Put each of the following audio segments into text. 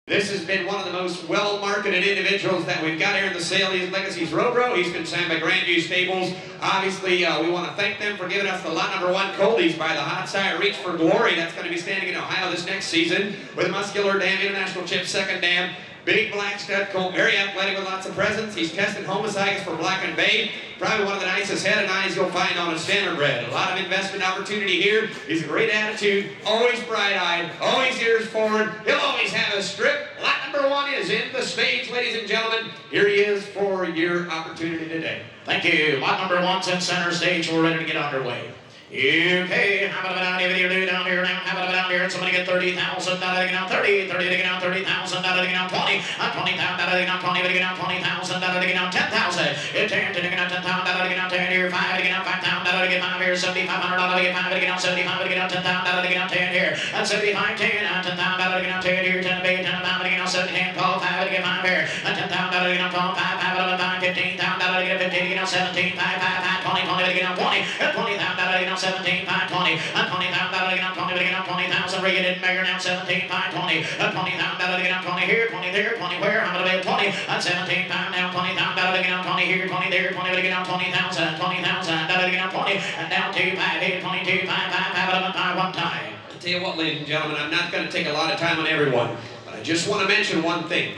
This has been one of the most well-marketed individuals that we've got here in the sale. He's Legacy's Robro. He's been signed by Grandview Stables. Obviously, we want to thank them for giving us the lot number 1 Colt. He's by the Hot Sire Reach for Glory. That's going to be standing in Ohio this next season with Muscular Dam, International Chip, Second Dam. Big black stud colt, very athletic with lots of presence. He's tested homozygous for black and bay. Probably one of the nicest head and eyes you'll find on a Standardbred. A lot of investment opportunity here. He's a great attitude, always bright-eyed, always ears forward. He'll always have a strip. Lot number 1 is in the stage, ladies and gentlemen. Here he is for your opportunity today. Thank you. Lot number 1's in center stage. We're ready to get underway. Okay, how about down here, down here now? How about down here? And somebody get 30,000, get out 30, 30 to get out 30,000, get out 20, 20,000, get out 20, to get out 20,000, get out 10,000, 10 to get out 10,000, get out 10 here, 5 to get out 5,000, to get 5 here, 7,500, to get 5 to get out 75, to get out 10,000, to get out 10 here, and 75, 10, 10,000, to get out 10 here, 10 to be 10, 5 to get out 7, 10, 12, 5 to get 5 here, and 10,000, to get out 12, 5, 5, 5, 15,000, to get 15, to get out 17, 5, 5, 5, 20, 20 to get out 20, and 20,000, to get out 17, 5, 20, and 20,000, to get out 20, to get out 20,000, bring it in, measure now 17, 5, 20, and 20,000, to get out 20 here, 20 there, 20 where, I'm going to be 20, and 17, 5 now, 20,000, to get out 20 here, 20 there, 20 to get out 20,000, 20,000, to get out 20, and down 2, 5, 8, 22, 5, 5, 5, 11, 5, 1 time. I'll tell you what, ladies and gentlemen, I'm not going to take a lot of time on everyone, but I just want to mention one thing.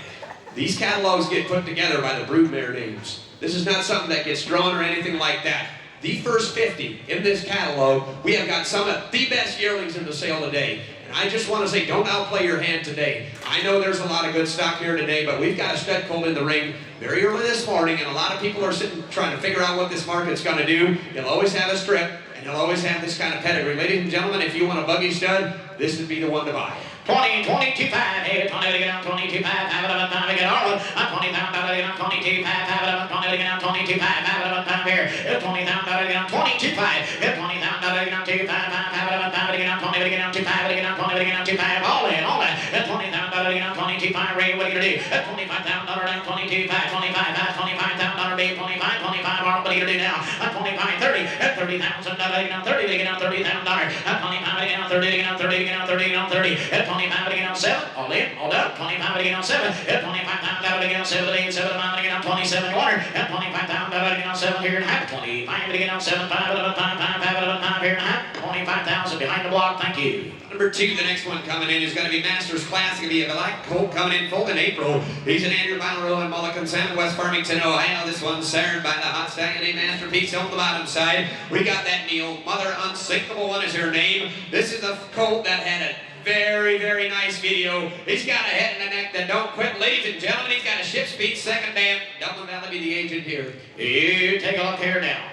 These catalogs get put together by the broodmare names. This is not something that gets drawn or anything like that. The first 50 in this catalog, we have got some of the best yearlings in the sale today. And I just want to say, don't outplay your hand today. I know there's a lot of good stock here today, but we've got a stud colt in the ring very early this morning, and a lot of people are sitting trying to figure out what this market's going to do. He'll always have a strip, and he'll always have this kind of pedigree. Ladies and gentlemen, if you want a buggy stud, this would be the one to buy. 20, 22, 5, hey, 20 to get out 22, 5, 5, 11, 5, to get all of 20,000, to get out 22, 5, 5, 11, 20 to get out 22, 5, 5, 11, 5 here, 20,000, to get out 22, 5, 20,000, to get out 2, 5, 5, 5, 11, 5, to get out 20, to get out 2, 5, to get out 20, to get out 2, 5, all in, 20,000, to get out 22, 5, Ray, what are you going to do? $25,000 down 22, 5, 25, 5, $25,000 day, 25, 25, what are you going to do now? 25, 30, $30,000, to get out 30, to get out $30,000, 25, to get out 30, to get out 30, to get out 30, to get out 30, 25 to get out 7, all in, all up, 25 to get out 7, 25,000 to get out 7, 8, 7, 5 to get out 27, water, 25,000 to get out 7 here and a half, 25 to get out 7, 5, 11, 5, 5, 5, 11, 5 here and a half, 25,000 behind the block, thank you. Number 2, the next one coming in is going to be Masters Class. It's going to be a black colt coming in full in April. He's an Andrew Bonnero and Mulligan Sound, West Farmington, Ohio. This one's Staran by the Hot Stallion named Masterpiece on the bottom side. We got that Neil Mother Unsinkable one is her name. This is a colt that had a very, very nice video. He's got a head and a neck that don't quit. Ladies and gentlemen, he's got a ship speed second dam. Dublin Valley be the agent here. You take a look here now.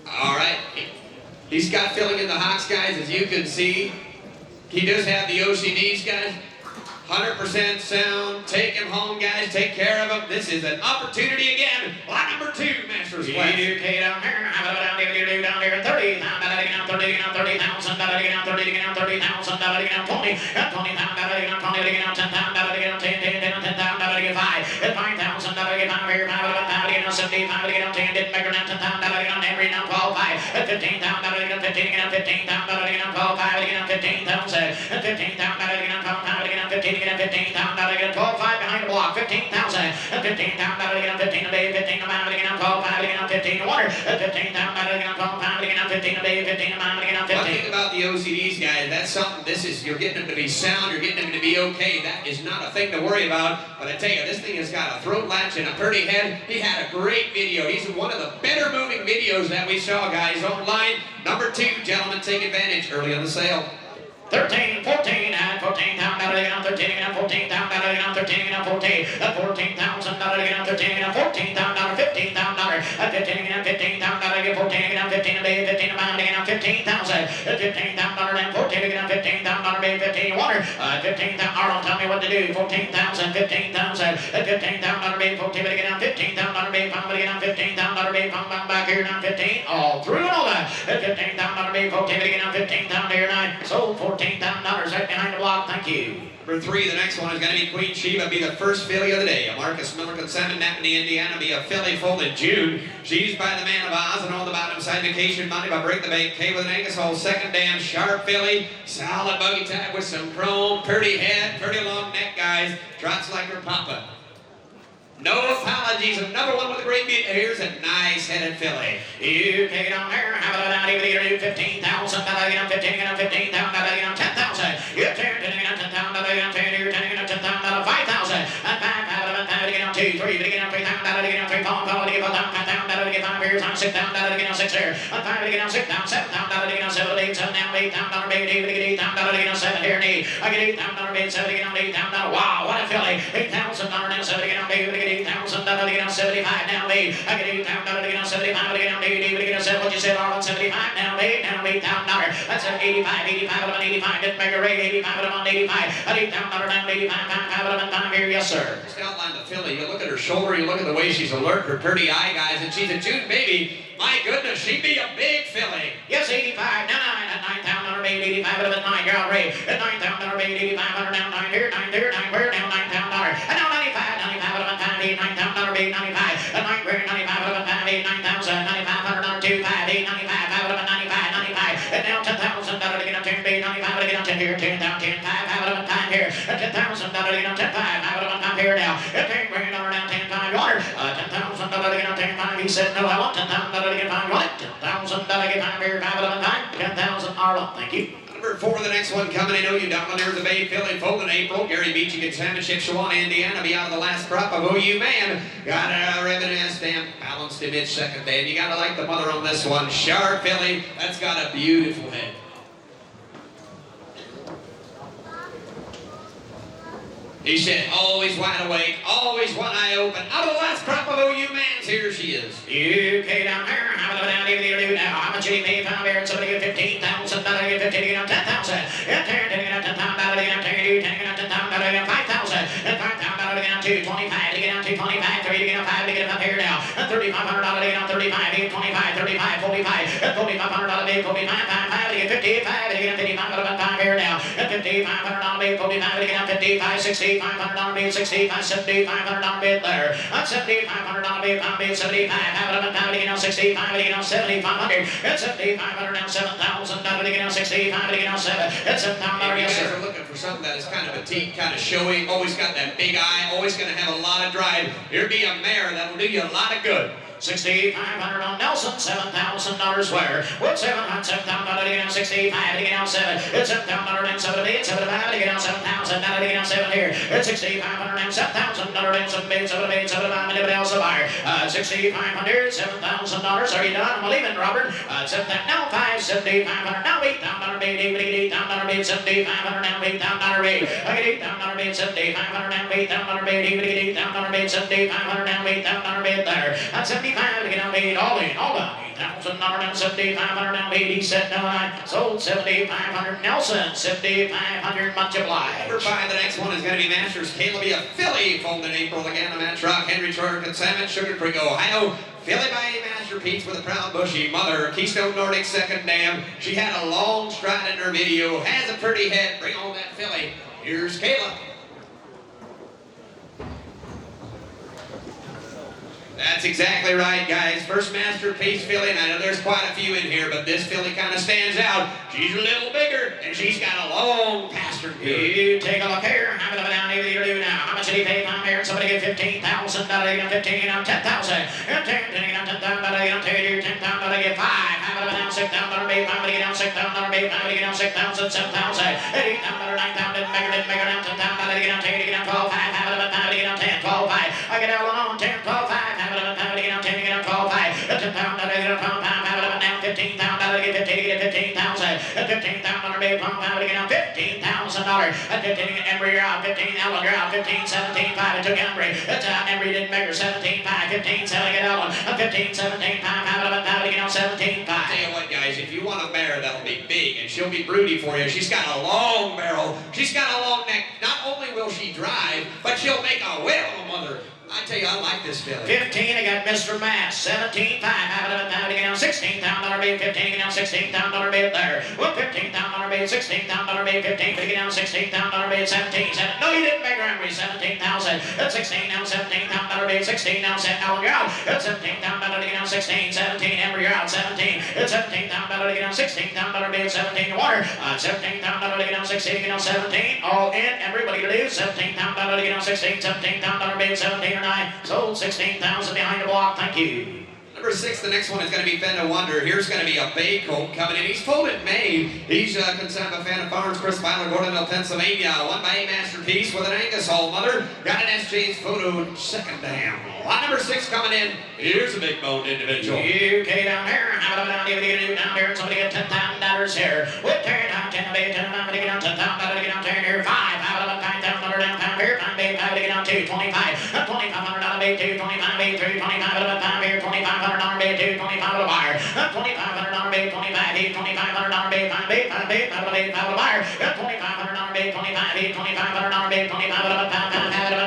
All right. He's got filling in the hocks, guys, as you can see. He does have the OCDs, guys. 100% sound. Take him home, guys. Take care of him. This is an opportunity again. Lot number 2, Masters Class. Okay, down here, down here, down here, 30, get out 30, get out 30,000, get out 30, get out 30,000, get out 20, 20,000, get out 20, get out 10,000, get out 10, 10, 10, 10,000, get 5, 5,000, get 5 here, 5, 5, get out 75, get out 10, didn't make her now 10,000, get out 10, now 12, 5, 15,000, get out 15, get out 15,000, get out 12, 5, get out 15,000, 15,000, get out 12, 5, get out 15, get out 15,000, get out 12, 5 behind the block, 15,000, 15,000, get out 15 a day, 15 to 5, get out 12, 5, get out 15 to water, 15,000, get out 12, 5, get out 15 a day, 15 to 5, get out 15. One thing about the OCDs, guys, that's something, you're getting them to be sound, you're getting them to be okay. That is not a thing to worry about. But I tell you, this thing has got a throat latch and a pretty head. He had a great video. He's one of the better moving videos that we saw, guys, online. Number 2, gentlemen, take advantage early on the sale. 13, 14, and 14,000, get out 13, get out 14,000, get out 13, get out 14, 14,000, get out 13, get out 14,000, 15,000, at 15, get out 15,000, get 14, get out 15, a day, 15 to 5, get out 15,000, 15,000, and 14, get out 15,000, a day, 15 water, 15,000, Arnold, tell me what to do, 14,000, 15,000, 15,000, a day, 14, get out 15,000, a day, 5, get out 15,000, a day, 5, back here, now 15, all through and all that, 15,000, a day, 14 to get on 15 down here tonight. Sold $14,000 right behind the block. Thank you. Number 3, the next one is going to be Queen Sheba, be the first filly of the day. A Marcus Milliken Salmon, Napanee, Indiana, be a filly foaled in June. She's by the Man of Oz, and on the bottom side, Vacation Money by Break the Bank. K with an Angus Hole, second dam, sharp filly, solid buggy type with some chrome, pretty head, pretty long neck, guys. Trots like her papa. No apologies. Another one with a great beat. Here's a nice-headed filly. You take it on there. How about that? Even you do 15,000. Get on 15. Get on 15,000. Get on 10,000. You turn to get on 10,000. Get on 10. You're turning on 10,000. 5,000. And 5,000. Get on 2, 3. Get on 3,000. Get on 3. Fall. To get on 5,000. Get 5 years on 6,000. Get on 6 here. And 5 to get on 6,000. 7,000. Get on 7. 8,000. Now 8,000. Bid. Get 8,000. Get on 7 here. Knee. I get 8,000. Bid. 7. Get on 8,000. Wow, what a filly. $8,000 now. 7 get on 8. Get 8,000 to get on 75 now. Me. I get 8,000 to get on 75. To get on 80. To get on 7. What you said, Arlen? 75 now. Me. Now $8,000. That's an 85. 85 of an 85. Didn't make a rate. 85 of an 85. At $8,000 now. 85. 5 of an 5 here. Yes, sir. Just outline the filly. You look at her shoulder. You look at the way she's alert. Her pretty eye, guys. And she's a June baby. My goodness, she'd be a big filly. Yes, 85. Now 9 at 9,000 made 85 of it 9 yard rate. At 9,000 made 8,500 now 9 here, 9 there, 9 where now $9,000. And now 95, 95 of it 5, 9,000 made 95. At 9 where 95 of it 5, 9,000, 9,500 on 2, 5, 95, 5 of it 95, 95. And now $10,000 to get on 10, 95 to get on 10 here, 10 down, 10, 5, 5 of it 5 here. At $10,000 to get on 10, 5, 5 of it 5 here now. At 10 grand down 10, 5 water. $10,000 to get on 10, 5. He said no, I want $10,000 to get 5. What? $10,000 to get 5 here, 5 of it 5. 10,000 Arlen. Thank you. Number 4, the next one coming in. OU Downlanders, the Bay filly foaled in April. Gary Beach gets championship. Shawana, Indiana, be out of the last crop of OU man. Got a ribbon and a stamp. Balanced him in second day. And you got to like the mother on this one. Sharp filly. That's got a beautiful head. He said, always wide awake, always one eye open. Out of the last crop of OU mans, here she is. UK down there, how about down here, now? How much did he pay? $5 here, and somebody get 15,000, get 15, get on 10,000. And 10, get on 10,000, get on 10, get on 10,000, get on 5,000. And 5,000 get on 2, 25, to get on 2, 25, 3 to get on 5, to get up here now. And $3,500 to get on 35, get 25, 35, 45. And $4,500 to get 45, 5, to get 55, to get on 55, about 5 here now. And $5,500 to get 45, to get on 55, 60. $500 bid, 65, $7,500 bid there. That's $7,500 bid, $5 bid, 75. Have it up, $5 to get on 65, to get on 7,500. It's $7,500 now, $7,000 to get on 65, to get on 7. It's $7,000, yes, sir. You guys are looking for something that is kind of petite, kind of showy, always got that big eye, always going to have a lot of drive. Here'd be a mare that'll do you a lot of good. $6,500 on Nelson, $7,000 where? With $7,000 to get on 65, to get on 7. It's $7,000 and 7 to bid, 7 to 5 to get on 7,000, to get on 7 here. It's $6,500 and $7,000 and 7 bid, 7 to bid, 7 to 5, and everybody else a buyer. $6,500, $7,000. Are you done? I'm leaving, Robert. Now 5, $7,500. Now $8,000 bid, $8,000 bid, $7,500 now $8,000 bid. I get $8,000 bid, $7,500 now $8,000 bid, even get $8,000 bid, $7,500 now $8,000 bid there. That's 75 to get on bid, all in, all done. $8,000 down, $7,500 down, bid. He said no, I sold $7,500. Nelson, $7,500, much obliged. Number 5, the next one is going to be Masters. Caleb, a filly foaled in April again. A match rock, Henry Troyer, Salmon, Sugar Creek, Ohio. Filly by Masterpiece with a proud bushy mother. Keystone Nordic second dam. She had a long stride in her video. Has a pretty head. Bring on that filly. Here's Caleb. That's exactly right, guys. First Masterpiece filly, and I know there's quite a few in here, but this filly kind of stands out. She's a little bigger, and she's got a long pastern. You take a look here. How many down here you do now? How much did he pay down here? Somebody get $15,000, get 15, on 10,000. And 10, get on 10,000, get on 10,000, get 5. How about down 6,000, maybe 5, get on 6,000, maybe 5, get on 6,000, 7,000, 8,000, 9,000, didn't make her down 10,000, get on 10, get on 12, 5, how about 5, get on 10, 12, 5. I get out on 10, 12, 5. Get on 10, get on 12, 5. $10,000, get on 12, 5. Have it up now. $15,000, get 15, get 15,000. At $15,000, big pump, have it get on $15,000. At 15, Embry, you're out. 15, Ellen, you're out. 15, 17, 5. It took Embry. It's out. Embry didn't make her. 17, 5. 15, 7, get Ellen. At 15, 17, 5. Have it up, have it get on 17, 5. Tell you what, guys, if you want a mare that'll be big and she'll be broody for you, she's got a long barrel. She's got a long neck. Not only will she drive, but she'll make a whale of a mother. I tell you, I like this filly. 15, I got Mr. Mass. 17, 5, $5 to get down. $16 bid. 15 to get down. $16 bid there. Well, $15 bid. $16 bid. 15 to get down. $16 bid. 17. No, you didn't make her angry. 17,000. That's 16 now. $17 bid. 16 now. Alan, you're out. That's $17 to get down. 16. 17. Amber, you're out. 17. It's $17 to get down. $16 bid. 17 to water. $17 to get down. 16 to get down. 17. All in. Everybody to do. $17 to get down. 16. $17 bid. 17 or 9. Sold 16,000 behind the block. Thank you. Number 6, the next one is going to be Fender Wonder. Here's going to be a Bay Colt coming in. He's folded May. He's concerned by Fan of Farms, Chris Byler, Gordonville, Pennsylvania. Won by a masterpiece with an Angus Hall mother. Got an SJ's photo second down. Lot number 6 coming in. Here's a big boned individual. UK down here. How about down here? Somebody get $10,000 here. With turn down 10 to be 10 to get down $10,000 to get down 10 here. 5. How about $5,000 down 5 here? 5 big 5 to get down 2. 25. $2,500 bid 2. 25 bid 3. 25 about 5 here. $2,500 bid 2. 25 to buyer. $2,500 bid 25 bid. $2,500 bid 5 bid 5 bid 5 bid 5 to buyer. $2,500 bid 25 bid. $2,500 bid 25 about 5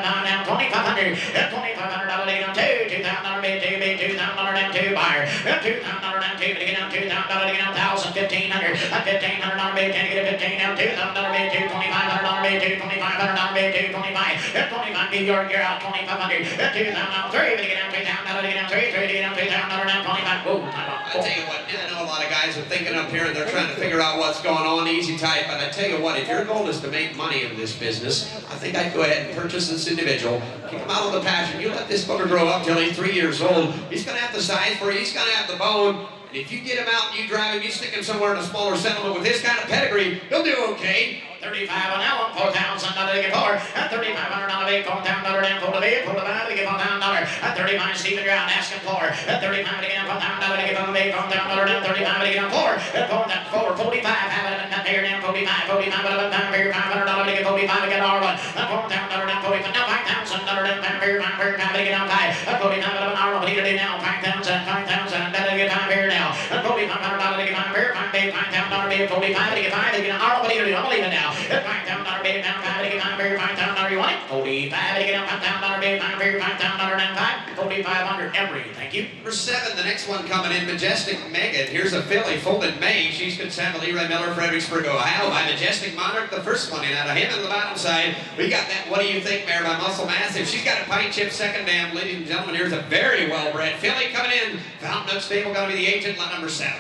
5 down 2,500. $2,500 down 2. $2,000 bid 2 bid 2,000 down 2 buyer. $2,000 down 2 to get down $2,000 to get down 1,000. $1,500. $1,500 bid 10 to get a 15 down $2,000 bid 2. $2,500 bid 2. $2,500 bid 2. 25. 25 bid you're out. $2,500. $2,000 down 3 to get down $3,000 to get down 3 to get down $3,000 down 25. Whoa, time out. I tell you what, I know a lot of guys are thinking up here and they're trying to figure out what's going on, easy type, but I tell you what, if your goal is to make money in this business, I think I'd go ahead and purchase this individual, keep him out of the pasture. You let this bugger grow up till he's 3 years old. He's going to have the size for it, he's going to have the bone, and if you get him out and you drive him, you stick him somewhere in a smaller settlement with his kind of pedigree, he'll do okay. 35 on that one, $4,000 to get for. At $3,500 bid, $4,000 down, $4 to bid, $4 to get $4,000. At 35, Stephen, you're out asking for. At 35 to get $4,000 to get $4 bid, $4,000 down, 35 to get $4. At 45, 45, have it up here down, 45, 45, about time here, $500 to get 45 to get R1. At $4,000 down, 45, now $5,000 down, time here, 5 to get down 5. At 45 about R1, what do you do now? 5,000, 5,000, that to get 5 here now. At $4,500 to get 5 here, 5 bid, $5,000 bid, 45 to get 5 to get R1, what do you do? I'm leaving now. At $5,000 bid, down 5 to get 5 here, $5,000 you want it? 45 to get down, $5,000 bid, 5 here, $5,000 down 5, 4,500 every. Thank you. Number 7, the next one coming in, Majestic Megan. Here's a filly, folded May. She's concerned with Leroy Miller, Fredericksburg, Ohio, by Majestic Monarch, the first one in. Out of him on the bottom side, we got that What Do You Think mare by Muscle Massive. She's got a pine chip second dam. Ladies and gentlemen, here's a very well-bred filly coming in. Fountain Oak Stable going to be the agent, lot number 7.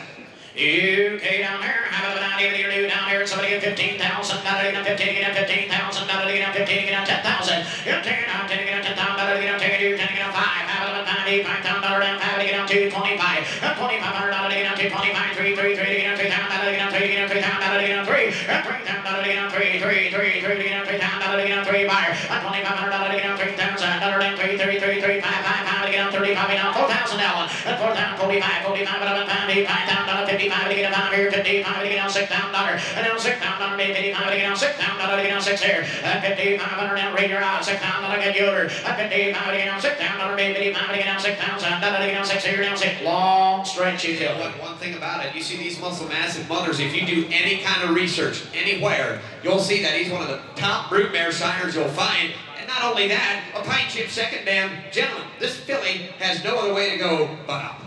UK down here, how about down here, down here, somebody get 15,000, $15,000, get 15,000, $15,000, get 10,000, get 10 down, 10 get 10,000, get 10 get 5, how about $5,000 down, 5 to get down 2, 25, $2,500 to get down 2, 25, 3 to get down 3,000, to get down 3, get down 3,000 to get down 3, $3,000 to get down 3, 3 to get down 3,000 to get down 3, buyer, $2,500 to get down 3,000, down 3, 5, 5 to get down 35, down $4,000, $4,000, 45, 45, about $5,000, 55 to get down 5 here, 55 to get down $6,000, and down $6,000, 55 to get down $6,000 to get down 6 here, at 5,500 down Ranger out, $6,000 to get Yoder, at 55 to get down $6,000, 55 to get down $6,000, to get down 6 here, down 6, long stretch you tell. One thing about it, you see these Muscle Massive mothers, if you do any kind of research anywhere, you'll see that he's one of the top broodmare sires you'll find. And not only that, a pine chip second dam. Gentlemen, this filly has no other way to go but up.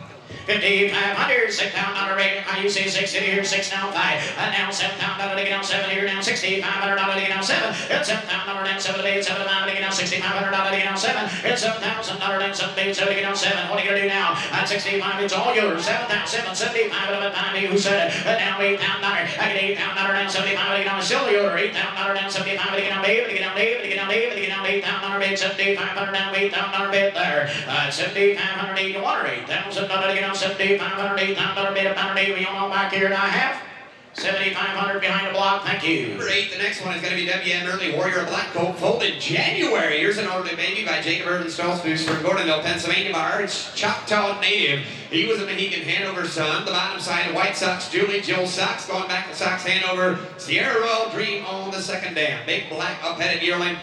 5,500, $6,000 rate. You say 6 here, 6 now 5. And now $7,000 to get down 7 here, now $6,500 to get down 7. It's $7,000 down 7 to get 7 to get down $6,500 to get down 7. It's $7,000 down 7 to get down 7. What are you gonna do now? At 65, it's all yours. 7,775 of it. Time you said it. And now $8,000. I get $8,000 down 75 to get down still yours. $8,000 down 75 to get down Dave, to get down Dave, to get down Dave, to get down $8,000 bid, 7,500 down $8,000 bid there. 7,500 to water, $8,000 to get down 7,500, $8,000 bid, $100 we on back here and a half. 7,500 behind the block, thank you. Number 8, the next one is going to be WM Early Warrior Black Colt, folded January. Here's an orderly baby by Jacob Irvin Stoltzfus from Gordonville, Pennsylvania. Bar. It's Choctaw native. He was a Mohegan Hanover son. The bottom side, White Sox, Julie Jill Sox. Going back to Sox Hanover. Sierra Royal Dream on the second dam. Big black up-headed yearling.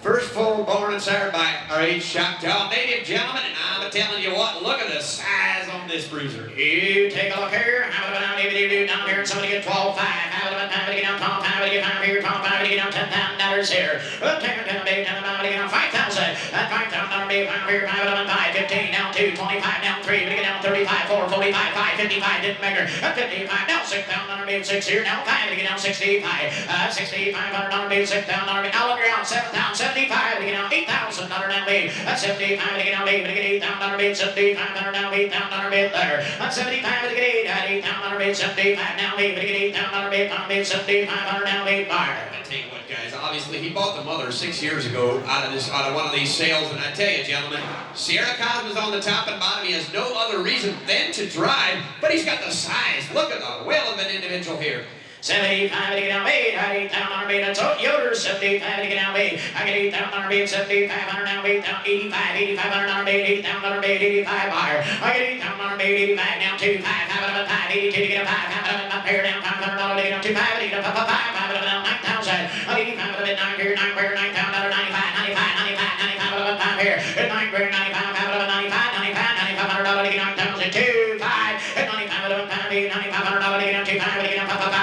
First full born and sired by our age Choctaw native gentleman, and I'm I'm telling you what, look at the size on this bruiser. You take a look here. How about down here? Somebody get 12.5. How about time to get down 12.5? Get down here. 12.5 to get down $10,000 here. 10 to get down 5,000. That $5,000 be here. 5, 15 down 2, 25 down 3. We get down 35, 4, 45, 5, 55 didn't make her. 55 now 6,000 be 6 here. Now 5 to get down 65. $6,500 be 6,000 be. Now look around 7,000, 75 to get down $8,000 now be. That's 75 to get down 8 to get $8,000 be 7,500 now be $8,000 be there. That's 75 to get 8,000 be 75 now be to get $8,000 be 7,500 now be fire. I tell you what, guys, obviously he bought the mother 6 years ago out of one of these sales, and I tell you, gentlemen, Sierra Cosmo's on the top and bottom. He has no other reason than to drive, but he's got the size. Look at the will of an individual here. 75 to get down B, I get $8,000 B, that's all Yoder, 75 to get down B, I get $8,000 B, 7,500 down B, down 85, $8,500 B, $8,000 B, 85 higher, I get $8,000 B, 85 down 2, 5, 5, 82 to get a 5, 5, up here down $500 to get down 2, 5, to get a 5, 5, down 9,000, I get 85 to get 9 here, 9 here, $9,000, 95, 95 up 5 here, 9 here, 95, 95, $9,500 to get 9,000, 2, 5, 95 up 5, 9,500 to get down 2, 5, to get down 5,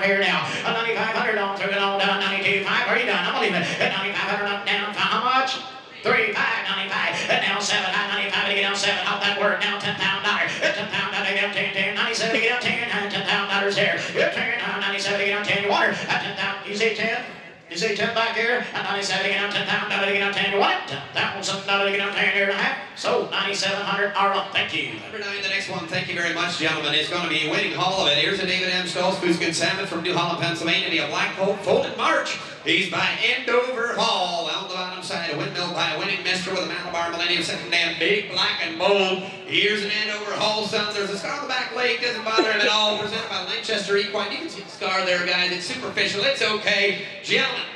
here now. 9,500 on through and all down. 92.5. Are you done? I'm leaving. 9,500 up down. How much? 3, 5, 95. And now 7. 95 to get down 7. How'd that work? Now $10,000. $10,000 to get down 10. 10. 97 to get down 10. $10,000 here. 10. 97 to get down 10. You want her? 10,000. You see 10? You see 10 back here? 97 to get down 10,000 to get down 10. You want it? $10,000 to get down 10 here and a half. So 9,700 are up. Thank you. Number 9, the next one. Thank you very much, gentlemen. It's going to be winning Hall of it. Here's a David M. Stoltz, who's good salmon from New Holland, Pennsylvania. Be a Black Colt folded March. He's by Andover Hall. On the bottom side, a windmill by a winning mister with a Malabar Millennium second dam, big, black, and bold. Here's an Andover Hall son. There's a scar on the back leg. Doesn't bother him at all. Presented by Lanchester Equine. You can see the scar there, guys. It's superficial. It's okay. Gentlemen,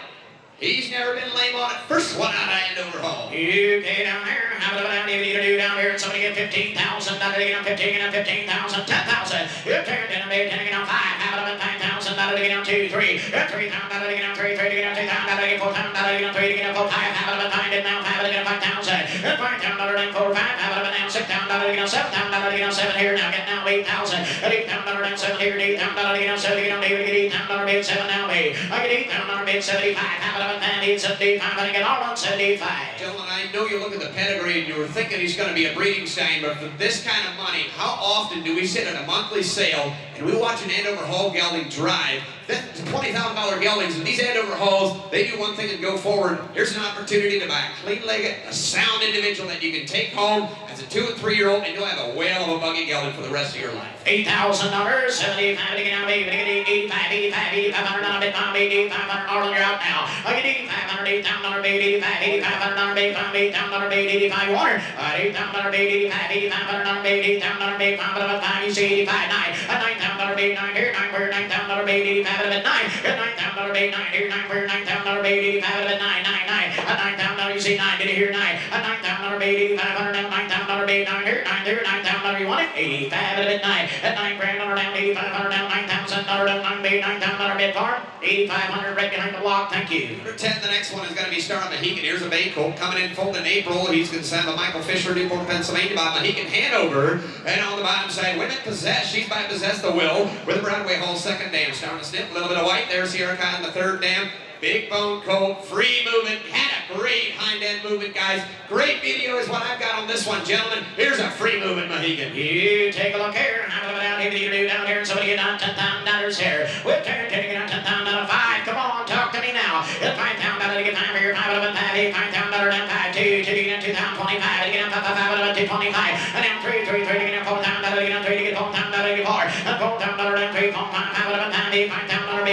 he's never been lame on it. First one out of Andover Hall. You get down here. How about down here? You do down here. Somebody get 15,000. Not to get down 15 and 15,000. 10,000. You turn down 10 to get down 5. How about 5,000? Not to get down 2, 3. 3,000. Not to get down 3. 3 to get down 2,000. Not to get 4,000. Not to get down 3 to get down 4. 5. How about 5 to down 5 to get down 5,000. 5,000. Not to get down 4. 5. How about down 6,000. Not to get down 7,000. Not to get down 7 here. Now get down 8,000. 8,000. Not to down 7 here. 8,000. Not to get down 7. Get down 8. Get 8,000. Not to get 7 now. I get 8,000. Not to get 75. How about 75. I get all on 75. Gentlemen, I know you look at the pedigree and you were thinking he's going to be a breeding stein, but for this kind of money, how often do we sit at a monthly sale and we watch an Andover Hall gelding drive? That's $20,000 geldings, and these Andover Halls, they do one thing and go forward. Here's an opportunity to buy a clean-legged, a sound individual that you can take home as a 2- and 3-year-old, and you'll have a whale of a buggy gelding for the rest of your life. $8,000, 75 to get out, baby. Get 85, 85, 8,500 bid, 8,500. Arlen, you're out now. I get 8,500, 8,000 bid, 85, 8,500 bid, 8,000 bid, 85 water. 8,000 bid, 85, 8,500 bid, 8,000 bid, 5, you see 85, 9, 9,000 bid, 9 here, 9 here, 9,000 bid, 85. 9, 9,000 bait, 9 here, 9 here, 9,000 bait, 85 9, 9, 9,000, you see 9, did you hear 9? 9,000 bait, 8,500 down, 9,000 bait, 9 here, 9 here, 9,000, you want it? 85 9, 9 grand down, 8,500 down, 9,000 down, 9 bait, 9,000 bid farm, 8,500 right behind the block, thank you. Number 10, the next one is going to be Staran Mohegan. Here's a Bone Colt coming in full in April. He's going to send by Michael Fisher, Newport, Pennsylvania, by Mohegan Hanover. And on the bottom side, Women Possess. She's by Possess the Will with a Broadway Hall second dam. Staran Snip, a little bit of white. There's Sierra Con, the third dam. Big Bone Colt, free movement, had a great hind end movement, guys. Great video is what I've got on this one, gentlemen. Here's a free movement Mohegan. You take a look here. I'm going down here, you do down here, and somebody get down $10,000 here. We'll turn to get down $10,000 5. Come on, talk to me now. It's $5,000 to get time here, $5,000 down 5, 2 to get down 2,025, to get down 5, 225, and down 3 to get down $4,000, to get down 3 to get $4,000 to get 4, and $4,000 down 3, 4, 5, 5,000,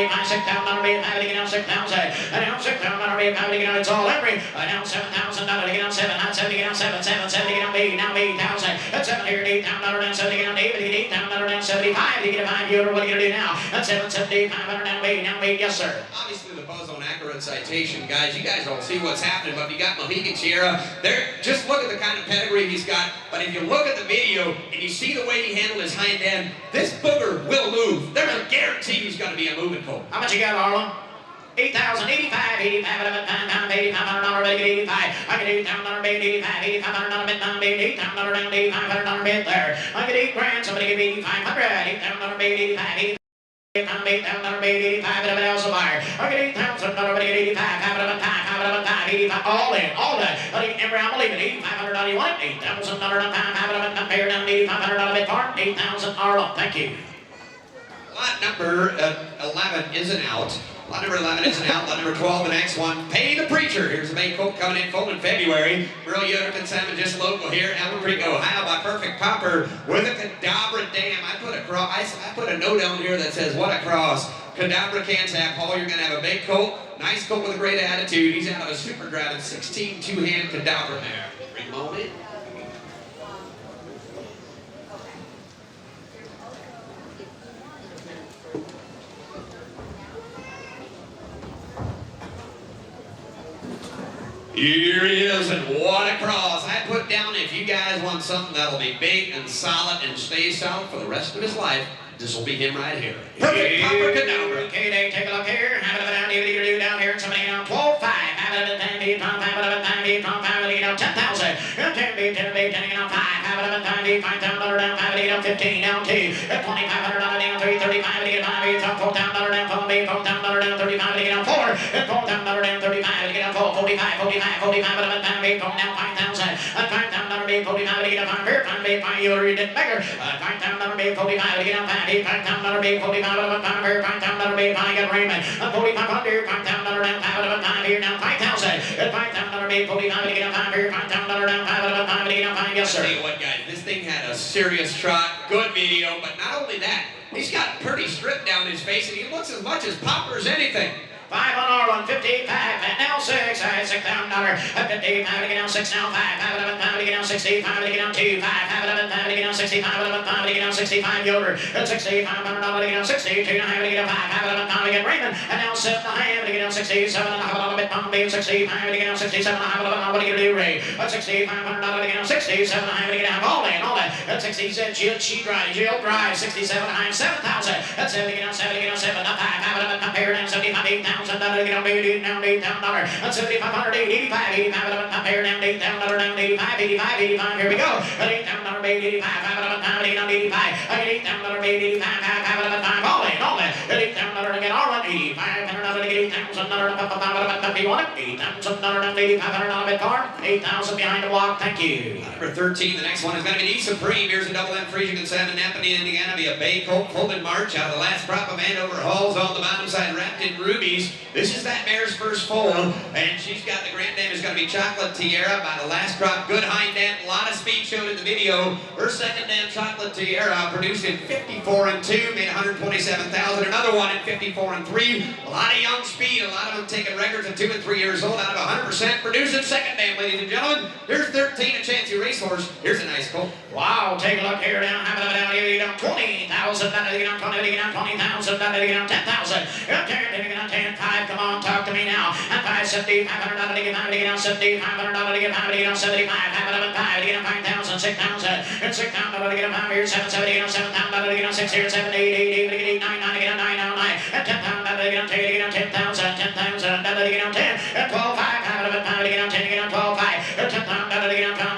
5, 6,000, 5, to get down 6,000. And now 6,000 bid, 5 to get down, it's all every. Now $7,000 to get down 7, not 7 to get down 7, 7 to get down 8, now 8,000. That's 7 here, $8,000 down 7 to get down 8, to get $8,000 down 75 to get a 5 year. What are you gonna do now? That's 7,500 down 8, now 8, yes sir. Obviously the buzz on accurate citation, guys. You guys don't see what's happening, but you got Mohegan Sierra. There, just look at the kind of pedigree he's got. But if you look at the video and you see the way he handled his hind end, this booger will move. There's a guarantee he's gonna be a moving colt. How much you got, Arlen? 8,000, 85, 85, 11, pound, $8,500 bid, 85. I get $8,000 bid, 85, $8,500 bid, down bid, $8,000 down, $8,500 bid there. I get 8 grand, somebody give me 8,500, $8,000 bid, 85, 85. $8,000 bid, 85, everybody else a buyer. I get $8,000 bid, 85, have it of a time, 85, all in, all day. Every I'm leaving, $8,500, you want it? $8,000 a time, have it of a time, pair down, $8,500 bid, farm, 8,000 Arlo, thank you. Lot number 11 isn't out. Lot number 11 isn't out. Lot number 12, the next one. Pay the Preacher. Here's the Bone Colt coming in full in February. Real Yoderton salmon, just local here in Elm Creek, Ohio by Perfect Popper with a Cadabra Dam. I put a note down here that says, what a cross. Cadabra can tap. Paul, you're going to have a big colt. Nice colt with a great attitude. He's out of a super driving 16 two-hand Cadabra there. Bring moment. Here he is, and what a cross. I put down, if you guys want something that'll be big and solid and stay solid for the rest of his life, this will be him right here. Perfect Popper Cadabra. Okay, take a look here. Have it down here, down here, and somebody down 12, 5. Have it down here, 5, 10,000. 10, 5. Have it down here, $5 down, 5, down, 15, down 2. $2,500 down, 3, 35, to get 5, $4,000 down, 4, $4,000 down, 35, to get down 4. $4,000 down, 35, to get down 4, 45, 45, 45, down, 5,000. $5,000 bid, 45, to get down 5, 5, you already did bigger. $5,000 bid, 45, to get down 5. $5,000 bid, 45 of a $5, $5,000 bid, I got Raymond. $4,500, $5,000 down, 5 of a 5 here now, 5,000. $5,000 bid, 45 to get a 5 here, $5,000 down, 5 of a 5 to get a 5, yes sir. I'll tell you what, guys, this thing had a serious trot, good video, but not only that, he's got a pretty strip down his face, and he looks as much as Popper as anything. 5 on R1, 55, and now 6, $6,000, $55 to get down 6 now, 5, $5 to get down 65 to get down 2, 5, $5 to get down 65, $5 to get down 65, Yoder, $6,500 to get down 60, 2.5 to get down 5, $5 to get Raymond, and now 7.5 to get down 67, $5 to get Bombay, 65 to get down 67, $5 to get Ray, $6,500 to get down 60, 7.5 to get down all that, at 60 cents, she drives, Jill drives, 67, 7,000, that's 7 to get down 7, 7, 5, compare down 75, 8,000. $8,000 to get on $8,000. That's 7,500, 85, 85, compare down $8,000 down 85, 85, 85. Here we go. $8,000 bid, 85, 5 to get on 85. I get $8,000 bid, 85, 5, all that. $8,000 to get all that. $8,500 to get $8,000. You want it? $8,000 down $8,500 bid farm. 8,000 behind the block. Thank you. Number 13, the next one is going to be Supreme. Here's a double M Frisian salmon, Napanee, Indiana. Be a bay colt, pulled in March out of the last crop of Andover hulls on the bottom side, wrapped in rubies. This is that mare's first foal, and she's got the grand name is going to be Chocolate Tiara by the last crop. Good hind dam, a lot of speed showed in the video. Her second dam, Chocolate Tiara, produced in 54 and 2, made 127,000. Another one in 54 and 3. A lot of young speed, a lot of them taking records at 2 and 3 years old out of 100%. Producing second dam, ladies and gentlemen. Here's 13, a Chancy racehorse. Here's a nice colt. Wow, take a look here now. How about down here? You down 20,000, down 20, down 20,000, down 10,000. 10, 5, come on, talk to me now. And 5, 70, $500 to get 5 to get down 70, $500 to get 5 to get down 75, 5 to get down 5,000, 6,000, and $6,000 to get down 5 here, 7, 70, get down 7,000 to get down 6 here, 7, 8, 8, 8 to get 8, 9, 9 to get down 9, now 9, and 10,000 to get down 10 to get down 10,000, 10,000 to get down 10, and 12, 5, 5 to get down 10 to get down 12, 5, and 10,000 to get down 5,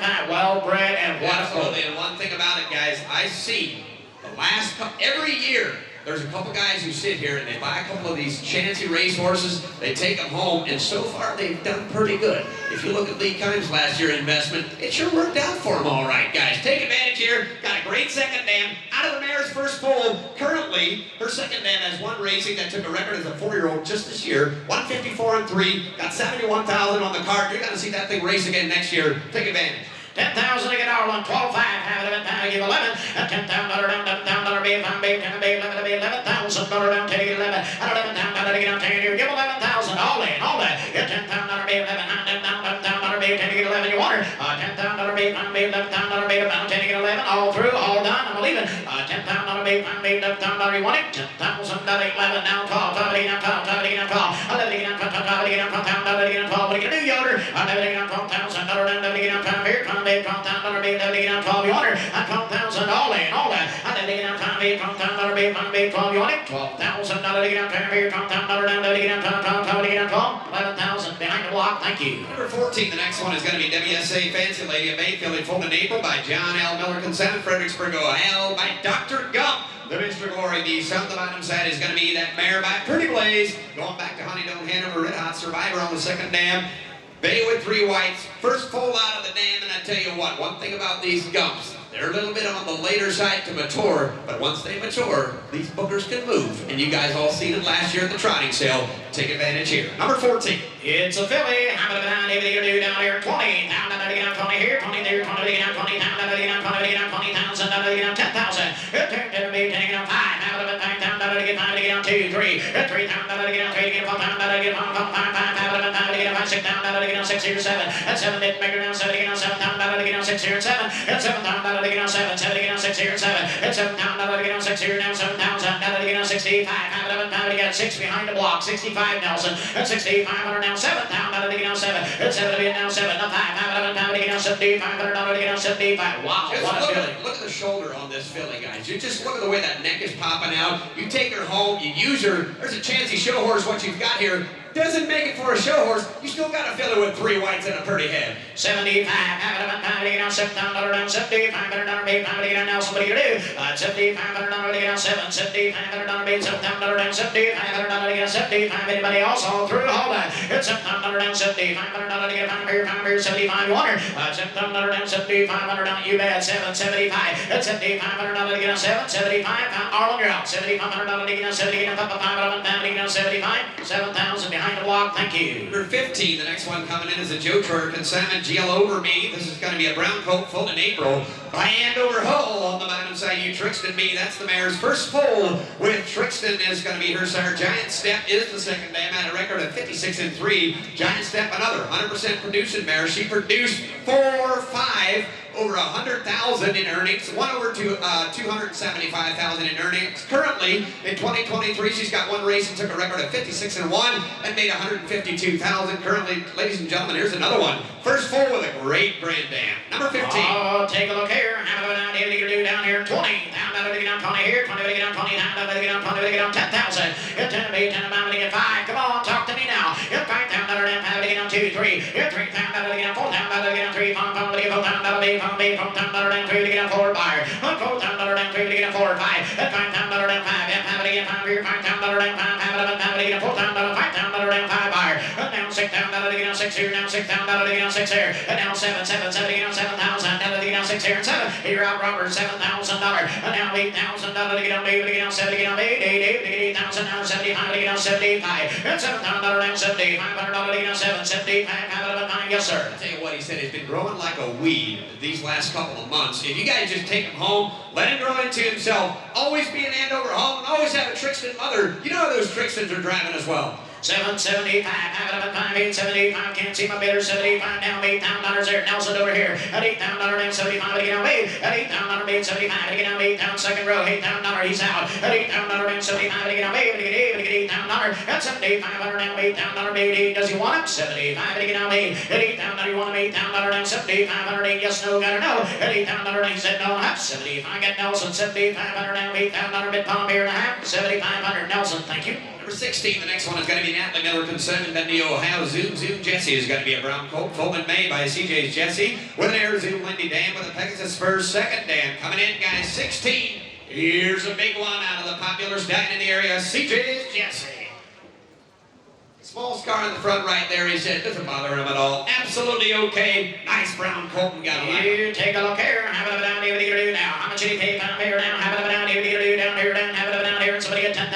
5, well bred and wonderful. And one thing about it, guys, I see the last couple, every year, there's a couple guys who sit here and they buy a couple of these Chancy racehorses, they take them home, and so far they've done pretty good. If you look at Lee Kimes' last year investment, it sure worked out for him all right, guys. Take advantage here. Got a great second dam out of the mare's first foal. Currently, her second dam has one racing that took a record as a 4-year-old just this year. 154 and 3, got 71,000 on the card. You're going to see that thing race again next year. Take advantage. 10,000 to get R1, 12, 5, have it, I give 11, and $10,000 down, bid, 5, bid, 10, bid, 11, bid, $11,000 down, take 11, and $11,000 to get down 10 here, give 11,000, all that, get $10,000 bid, 11, down, bid, 10 to get 11, you want honor. $10,000 bait, pound bait, $11,000 bait, about 10 to get 11, all through, all done, I'm leaving. $10,000 bait, pound bait, $11,000, you want it? $10,000, 11, now 12, 12, again, 12, 12, again, 12, 11 again, 12, 12 again, 12,000 again, 12, what are you gonna do, Yoder? 11 again, $12,000, 11 again, 12 here, pound bait, $12,000 bait, 11 again, 12, you want it? 12,000, all in, all that. 11 again, pound bait, $12,000 bait, pound bait, 12, you want it? $12,000 again, 12 here, $12,000, 11 again, 12, 12, 12 again, 12, 11,000 behind the block, thank you. Number 14, the next one is going to be WSA Fancy Lady of Mayfield and Fulton April by John L. Miller Consent, Fredericksburg, Ohio by Dr. Gump. The Mr. Glory, the son of the bottom side is going to be that mare by Pretty Blaze. Going back to Honey Don't Hanover, Red Hot Survivor on the second dam. Bay with 3 whites. First full out of the dam, and I tell you what, one thing about these Gumps, they're a little bit on the later side to mature, but once they mature, these bookers can move. And you guys all seen it last year at the trotting sale. Take advantage here. Number 14. It's a filly. How about down here, down here, 20. Down again, 20 here, 20 there, 20 again, 20 down again, 20 again, 20,000, down again, 10,000. It turned to be 10 again, 5. Out of it, 5 down, down again, 5 again, 2, 3. 3 down, down again, 3 again, 4 down, down again, 5, 5, 5, 5 out of it, 5 again, 5, 6 down, down again, 6 here, 7. And 7 bit bigger now, 7 again, 7 down, down again, 6 here, 7. And 7 down, down again, 7, 7 again, 6 here, 7. And 7 down, down again, 6 here, now 7,000, down again, 65. Out of it, 5 again, 6 behind the block, 65 Nelson. And 6,500 now, 7 down, down again, 7. And 7 again, now 7, now 5, 5 out of it, 5 again, 7,500 again, 75. Wow, Just what a filly. look at the shoulder on this filly, guys. You just look at the way that neck is popping out. You take her home, you use her. There's a chancy show horse, what you've got here. Doesn't make it for a show horse. You still got a filly with 3 whites and a pretty head. 75, have it up, $5 down, $7,000 down, $7,500 bait, $5 down, now somebody can do. $7,500 down, 7, $7,500 bait, $7,000 down, $7,500 down, 75. Anybody else all through? Hold on. It's $7,000 down, $7,500 to get $5 here, 75 water. $7,000 down, $7,500 down, you bet, 775. It's $7,500 to get 775. Arlen, you're out. $7,500 to get 70, $5, 75, 7,000 behind the block, thank you. Number 15, the next one coming in is a Joe Turk and Simon GL Over Me. This is going to be a brown coat full in April. By Andover Hull on the bottom side, you Trixon Me. That's the mare's first full with Trixon is going to be her sire. Giant Step is the second dam at a record of 56-3. Giant Step, another 100% producing mare. She produced 4, 5. Over 100,000 in earnings, one over to 275,000 in earnings. Currently, in 2023, she's got 1 race and took a record of 56-1 and made 152,000. Currently, ladies and gentlemen, here's another one. First full with a great grand dam. Number 15. Oh, take a look here. How about down here, do down here, 20. Down, down, 20 here, 20, down, 20, down, down, 20, down, 10,000. It's 10, 10, 5. Come on, talk to me now. It's 5 down, down, 2, 3. It's 3 down, down, 4 down, down, 3, 4 down, 4 down, 3 to get a 4 buyer. 4 down, down, 3 to get a 4, 5. At 5 down, down, 5. At 5 again, 5 here, 5 down, down, 5. 5 again, 4 down, 5 down, down, 5 buyer. Down 6 down, down again, 6 here, now 6 down, down again, 6 here. And now 7, 7, 7 again, 7,000. Down again, 6 here, and 7. Here out, Robert, $7,000. And now $8,000 again, David again, 7 again, 8,000, now 75 again, 75. And $7,000 down, $7,500 again, 7, 75. Yes, sir. I'll tell you what, he said he's been growing like a weed these last couple of months. If you guys just take him home, let him grow into himself, always be an Andover home, and always have a Trixon mother. You know those Trixons are driving as well. 775, have it up at 5, 875, can't see my bidder, 75 down, $8,000 there, Nelson over here, at $8,000 down, 75 to get on me, at $8,000 bid, 75 to get on me, down second row, $8,000, he's out, at $8,000 down, 75 to get on me, to get $8,000, at 7,500 down, $8,000 bid, does he want him? 75 to get on me, at $8,000, you want him, $8,000 down, 7,500, yes, no, got to know, at $8,000, he said no, half, 75, got Nelson, 7,500 down, $8,000 bid, palm here and a half, 7,500, Nelson, thank you. Number 16, the next one is going to be Natalie Miller Concern in Bendy, Ohio. Zoom Jesse is going to be a brown colt. Fulton May by CJ's Jesse. With an air Zoom Lindy Dam with a Pegasus Spurs second dam. Coming in, guys, 16. Here's a big one out of the popular stallion in the area, CJ's Jesse. Small scar in the front right there, he said, doesn't bother him at all. Absolutely okay. Nice brown colt, we got a lot. You take a look here. Have it down here, do now. How much did he pay down here now? Have it down here, do down here, down. Have it down here, and somebody get $10,000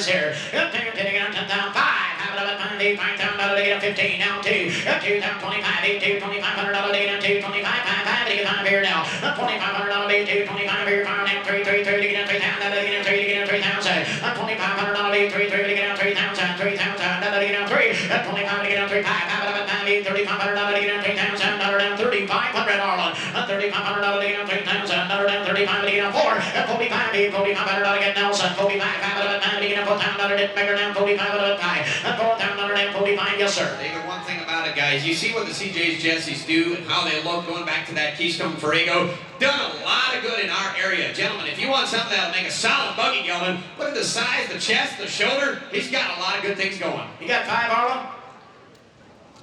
here. $10,000, 5. Have it up at $5,000 to get 15 now, 2. 2 down 25, 8, $2,500 to get 2, 25, 5 to get 5 here now. $2,500 to get 2, 25 here, 5 down 3, 3 to get 3,000 to get 3 to get 3,000. $2,500 to get 3 to get 3,000, 3,000 to get 3, at 25 to get 3, 5, have it up at 5. $3,500 to get on $3,000 down 3,500 Arlen. $3,500 to get on $3,000 down 35 to get on 4. $4,500 to get Nelson. $4,500 to get on $4,000 to Megan down 45 $4,000 down 45. Yes, sir. David, one thing about it, guys, you see what the CJ's Jessies do and how they look going back to that Keystone Farrago. Done a lot of good in our area. Gentlemen, if you want something that'll make a solid buggy going, look at the size, the chest, the shoulder. He's got a lot of good things going. You got 5, Arlen?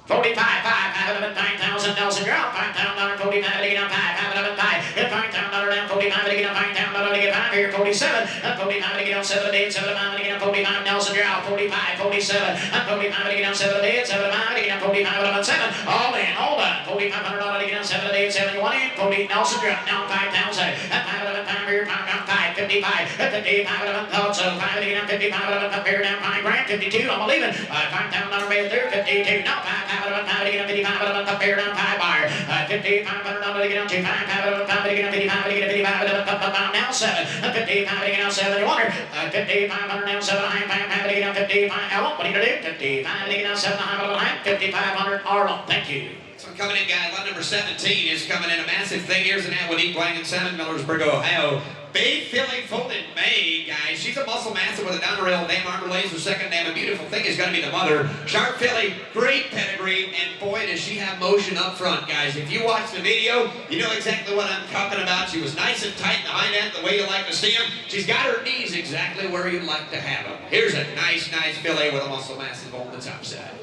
45, 5,000 Nelson, you're out. $5,000, 45 to get on 5, 5,000, $5,000 down 45 to get on $5,000 to get 5 here, 47, 45 to get on 7 to 8, 75 to get on 45, Nelson, you're out. 45, 47, 45 to get on 7 to 8, 75 to get on 45 to 7, all done. $4,500 to get on 7 to 8, 71 in, 40, Nelson, you're out. Now 5,000, 5 here, 5, 55, 55 so 5 to get on 55 up here, down 5 grand, 52, I'm leaving, $5,000 made there, 52, now 5 to get on 55 up here, down 5 bar, $5,500 to get on 2, 5 to get on 55 to get on 55 now 7, 55 to get on 7, you wonder, 5,500 now 7, 5 to get on 55, Ellen, what are you going to do? 55 to get on 7, 5,500, Arlen, thank you. So coming in, guys, lot number 17 is coming in a massive thing. Here's an ad with Eat Blank and 7, Millersburg, Ohio. Bay filly folded May, guys. She's a muscle massive with a down the rail dam, armor lays her second dam. A beautiful thing is going to be the mother. Sharp filly, great pedigree, and boy, does she have motion up front, guys. If you watch the video, you know exactly what I'm talking about. She was nice and tight in the hind end, the way you like to see them. She's got her knees exactly where you'd like to have them. Here's a nice filly with a muscle massive on the top side.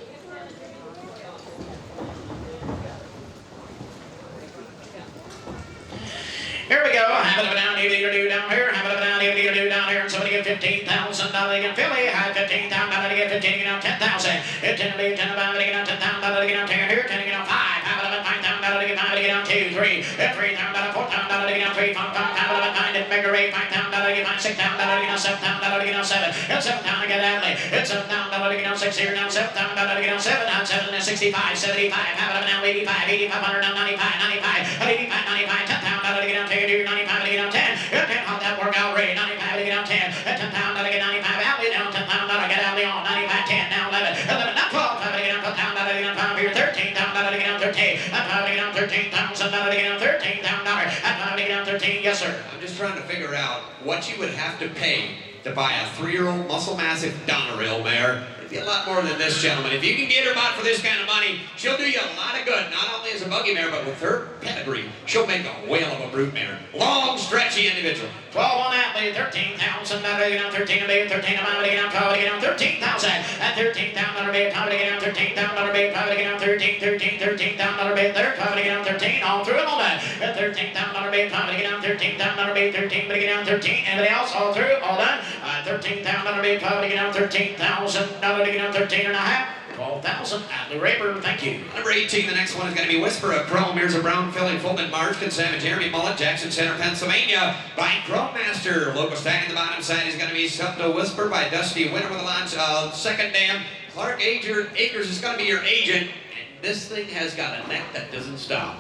Here we go. Have it down here, do down here. Have it down here, do down here. And somebody get $15,000 to get Philly. Have $15,000 to get 15, get on 10,000. 10 to be 10 about to get on 10,000 to get on 10 here. 10 to get on 5. Have it $5,000 to get 5 to get on 2, 3. $3,000, $4,000 to get on 3. 5, 5, 9 to make a rate. $5,000 to get on 6,000 to get on 7,000 to get on 7. It's $7,000 to get Adley. It's $7,000 to get on 6 here. Now $7,000 to get on 7. On 7 and 65, 75. Have it now 85, 8,500 now 95, 95, 85, 95. $10,000 to get on 2. 95 to get on 10. 10 on that workout rate. 95 to get on 10. 10,000 to get 95 out. Down 10,000 to get out on 95, 10. Now 11. 11 now 12. 5 to get on 10,000 to get on 5 here. 13,000 to get on 13. 5 to get on 13,000 to get on 13,000. 5 to get on 13. Yes, sir. I'm just trying to figure out what you would have to pay to buy a 3-year-old muscle massive Donerail mare. It'd be a lot more than this, gentlemen. If you can get her bought for this kind of money, she'll do you a lot of good. Not only as a buggy mare, but with her pedigree, she'll make a whale of a brute mare. Long, stretchy individual. 12 on Athlete, 13,000 to get on 13 to be 13 to get on 12 to get on 13,000. At 13,000 to be 12 to get on 13,000 to be 12 to get on 13, 13,000 to be there, 12 to get on 13, all through and all done. At 13,000 to be 12 to get on 13,000 to be 13 to get on 13. Anybody else? All through, all done. 13,000 to be 12 to get on 13,000 to get on 13 and a half. 12,000 at the Raper, thank you. Number 18, the next one is going to be Whisper of Chrome. Here's a brown filly, Fulton Marston, Sam and Jeremy Mullet, Jackson Center, Pennsylvania, by Chrome Master. Local tag in the bottom side is going to be Something to Whisper by Dusty Winter with a launch. Second dam, Clark Akers is going to be your agent. And this thing has got a neck that doesn't stop.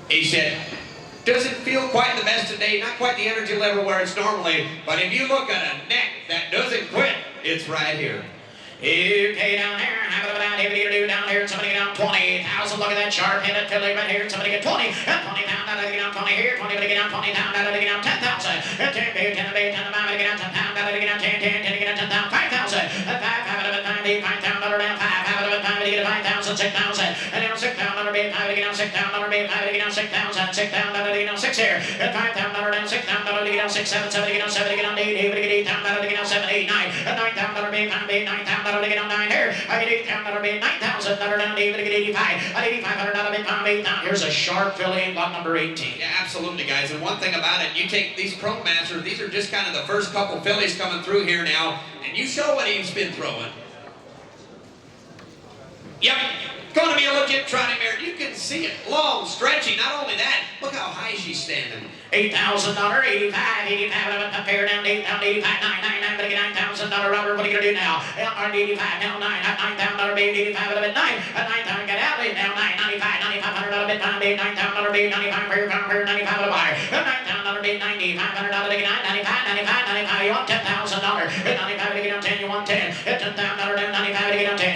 He said, doesn't feel quite the best today, not quite the energy level where it's normally, but if you look at a neck that doesn't quit, it's right here. Okay, down here, have it down here, down here, somebody get on 20,000, look at that sharp-headed filly right here, somebody get 20, and 20 pound, out of get on 20 here, 20 to get on 20 pound, out of get on 10,000, 10 to 10 to 10 to 5 to get on 10 pound, out of get on 10, 10 to get on 10,000, 5,000, 5, 5 to 5 down 5, 5 to 5 to get 5,000, 6,000, and down 6,000 to be 5 to get on 6,000 to be 5 to get on 6,000, 6,000 to get on 6 here, and 5,000 down 6,000 to get on 6, 7, 7 to get on 7 to get on 8, 8 to get 8,000 to get on 7, 8, 9, and 9,000 to be 5 to 9,000 to get on 9 here. I get 8,000 to be 9,000 down to even to get 85. At 8,500 to be 5, 8 down. Here's a sharp filly in lot number 18. Yeah, absolutely, guys. And one thing about it, you take these Chrome Masters, these are just kind of the first couple fillies coming through here now, and you show what he's been throwing. Yep, going to be a legit trotting mare. You can see it, long, stretchy. Not only that, look how high she's standing. $8,000, 85, 85, up here down to 8,000, 85, 9, but get $9,000, Robert, what are you going to do now? 85, now 9, at $9,000, 85, at 9, at 9,000, get out, now 9, 95, 9,500, $9,000, 95, for your pound, 95 at a buyer, $9,000, 90, $500 to get 95, 95, you want $10,000, 95 to get on 10, you want 10, $10,000 down, 95 to get on 10,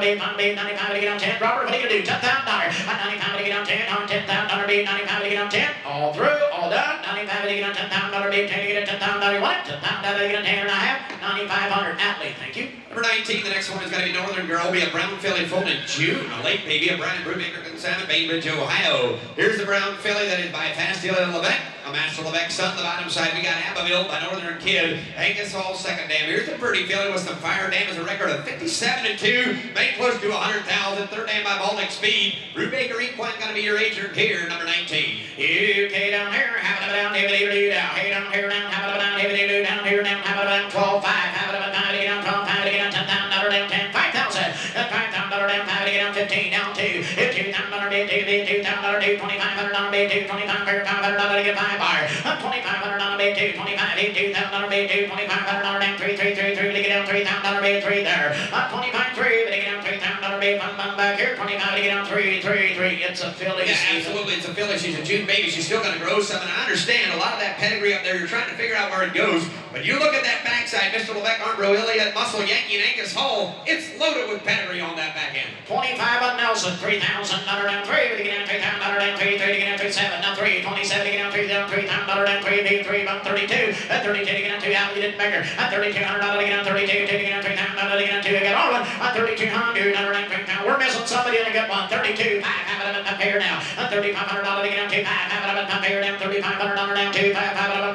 bid, 95 to get on 10. Robert, what are you going to do? $10,000. $95 to get on 10. On $10,000 bid, 95 to get on 10. All through, all done. 95 to get on $10,000 bid, 10 to get a $10,000 what? $10,000 to get on 10 and a half. 9,500. Atlee, thank you. Number 19, the next one is going to be Northern Girl. Be a brown filly foaled in June. A late baby, a Brian Brubaker consignment, Bainbridge, Ohio. Here's the brown filly that is by Fancy Lady Levesque. A Master Levesque son. The bottom side, we got Abbeville by Northern Kid. Angus Hall, second dam. Here's the pretty filly with some fire dam as a record of 57-2. Made close to 100,000. Third dam by Baltic Speed. Brubaker Equine going to be your agent here, number 19. UK down here, have it down, down. Hey, down here, down, have it down, down here, down, have it down, 12, 5, have it down, 5 to get down, 12, 5 to get down, $10,000 down, 10, 5,000. $5,000 down, 5 to get down, 15, down 2. $2,000 bid, $2,000, $2,500 bid, $2,500 to get 5 bar. $2,500 bid, $2,500 bid, $2,500 down, 3 to get down, $3,000 bid, 3 there. 25, 3 to get down, $3,000 bid, bum back here, 25 to get down, 3. It's a filly. Yeah, absolutely, it's a filly. She's a June baby. She's still going to grow some, and I understand a lot of that pedigree up there. You're trying to figure out where it goes, but you look at that backside, Mr. Levesque, Armbro, Iliad, Muscle, Yankee, and Angus Hall. It's loaded with pedigree on that back end. 25 on Nelson, $3,000 down 3 to get down, $3,000 down 3 to get down 7 down 3, 27 to get down 3 down, $3,000 down 3 3 about 32, at 32 to get down 2 out, you didn't measure, at $3,200 to get down 32 to get down $3,000 to get down 2, I got all one, at 3,200 down 3,000. We're missing somebody in a good one. 32, 5, have it up here now, at $3,500 to get down 2, 5, have it up here down, $3,500 down 2, 5, have it up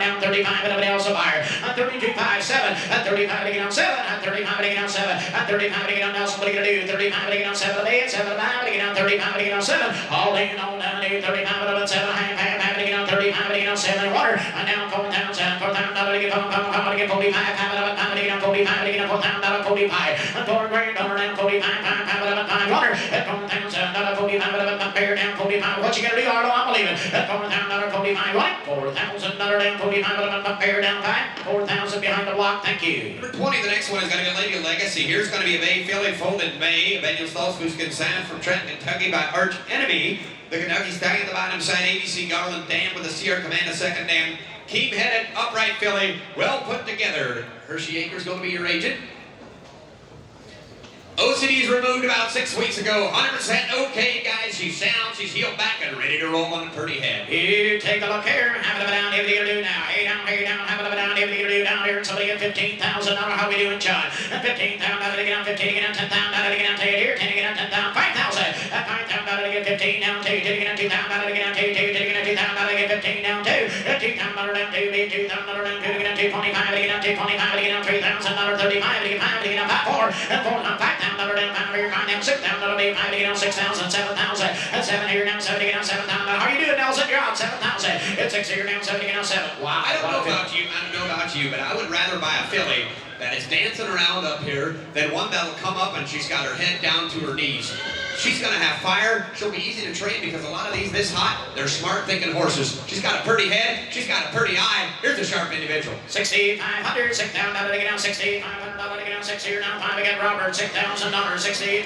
down 35, and everybody else a buyer, at 32, 5, 7, at 35 to get down 7, at 35 to get down 7, at 35 to get down Nelson, what are you going to do? 35 to get down 7 to 8, 7 to 5 to get down 35 to get down 7, all in on down to 35 to 7, half to get down 35 to get down 7 water, and down $4,000 to get 45, have it up to get down 45 to get down $4,000 45, and $4 grand down 45, have it up 5 water, at $4,000 45 up here down 45. What you got to do, Arlo? I believe it. At $4,000 45, what? $4,000 down 45 up here down 5, 4,000 behind the block. Thank you. Number 20, the next one is going to be Lady Legacy. Here's going to be a Bay filly foaled in May. Benjamin Stolzfus consigned from Trenton, Kentucky by Arch Enemy. The Kentucky Stallion, the bottom side, ABC Garland Dam with the Sierra Command, the second dam. Keen-headed, upright filly, well put together. Hershey Acres going to be your agent. OCD's removed about 6 weeks ago. 100% okay, guys. She's sound, she's healed back and ready to roll on a pretty head. You take a look here. Have it down here. Do now. Hey, down here, down. Have it down here. Do down here. Somebody get $15,000. How we doing, John? $15,000 to get down 15 to get down 10,000 to get down 10 here. 10 to get down 10,000. 5,000. $5,000 to get 15 down 2. 2 to get down 2,000 to get down 2. 2 to get down 2,000 to get 15 down 2. $2,000 down 2. $2,000 down 2 to get down 2. 25 to get down 2. 25 to get down $3,000. 35 to get 5 to get down 5 4. And 4 down $5,000 down 5 here. Down 6,000 be 5 to get down 6,000. 7,000. And 7 here down 7 to get down 7,000. How you doing, Nelson? You're on 7,000. It's 6 here down 7 to get down 7. Wow. I don't know about you, but I would rather buy a filly that is dancing around up here than one that'll come up and she's got her head down to her knees. She's going to have fire. She'll be easy to train because a lot of these this hot, they're smart thinking horses. She's got a pretty head. She's got a pretty eye. Here's a sharp individual. 6,500. $6,000 to get down 6,500 to get down 6 here down 5 again. Robert $6,000. 6,500.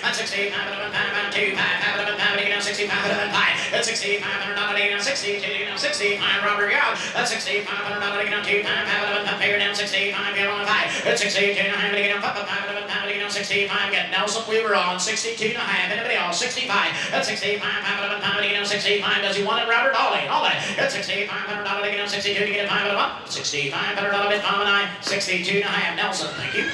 At 6,500 5 2 5 have it up 5 to get down 6,500 5. At 6,500 to get down 60 to get down 65. Robert out. At 6,500 to get down 2 5 have it up here down 65 get on 5. At 62 to get down 5 to get down 65. Get Nelson Weaver on 62. Anybody else? 65. At 65, $500 to get down 65. Does he want it, Robert? All day. At 65, $500 to get down 62 to get it 5 65, $500 bid, 5 and I. 62 to have Nelson. Thank you.